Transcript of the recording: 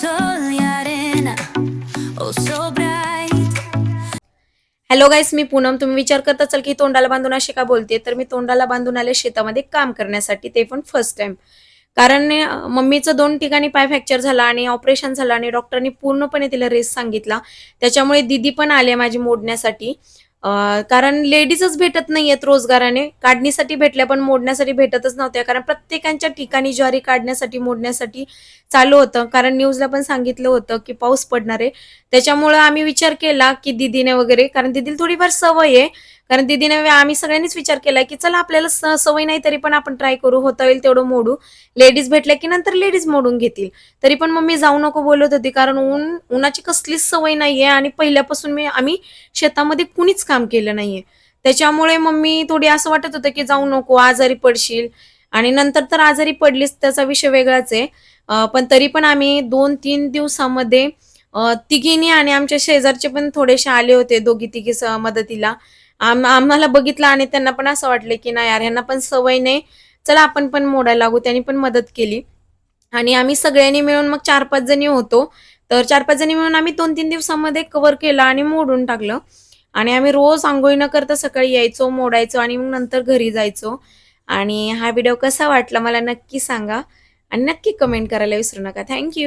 sol y arena, oh so bright. Hello guys, मी पूनम. तुम्ही विचार करत असाल की तोंडाला बांधून अशी का बोलते, तर मी तोंडाला बांधून आले शेतामध्ये काम करण्यासाठी, ते पण फर्स्ट टाइम. कारण मम्मीचं 2 ठिकाणी पाय फ्रॅक्चर झाला आणि ऑपरेशन झालं आणि डॉक्टरनी पूर्णपणे तिला रेस्ट सांगितला. त्याच्यामुळे दीदी पण आले माझी मोडण्यासाठी. कारण लेडीजच भेटत नाहीयेत रोजगाराने. काढणीसाठी भेटल्या पण मोडण्यासाठी भेटतच नव्हत्या. कारण प्रत्येकांच्या ठिकाणी ज्वारी काढण्यासाठी, मोडण्यासाठी चालू होतं. कारण न्यूजला पण सांगितलं होतं की पाऊस पडणार आहे. त्याच्यामुळं आम्ही विचार केला की दीदीने वगैरे, कारण दीदीला थोडीफार सवय आहे. कारण दीदीने आम्ही सगळ्यांनीच विचार केला की चला आपल्याला सवय नाही तरी पण आपण ट्राय करू, होता येईल तेवढं मोडू. लेडीज भेटल्या की नंतर लेडीज मोडून घेतील. तरी पण मम्मी जाऊ नको बोलत होती, कारण उन्हाची कसलीच सवय नाहीये आणि पहिल्यापासून आम्ही शेतामध्ये कुणीच काम केलं नाहीये. त्याच्यामुळे मम्मी थोडी असं वाटत होतं की जाऊ नको, आजारी पडशील. आणि नंतर तर आजारी पडलीच, त्याचा विषय वेगळाच आहे. पण तरी पण आम्ही 2-3 दिवसामध्ये तिघींनी आणि आमच्या शेजारचे पण थोडेसे आले होते, दोघी तिघी मदतीला. आम्हाला बघितलं आणि त्यांना पण असं वाटलं की नाही यार, ह्यांना पण सवय नाही, चला आपण पण मोडायला लागू. त्यांनी पण मदत केली आणि आम्ही सगळ्यांनी मिळून मग 4-5 जणी होतो. तर 4-5 जणी मिळून आम्ही 2-3 दिवसामध्ये कव्हर केलं आणि मोडून टाकलं. आणि आम्ही रोज अंघोळी न करता सकाळी यायचो, मोडायचो आणि मग नंतर घरी जायचो. आणि हा व्हिडिओ कसा वाटला मला नक्की सांगा आणि नक्की कमेंट करायला विसरू नका. Thank you.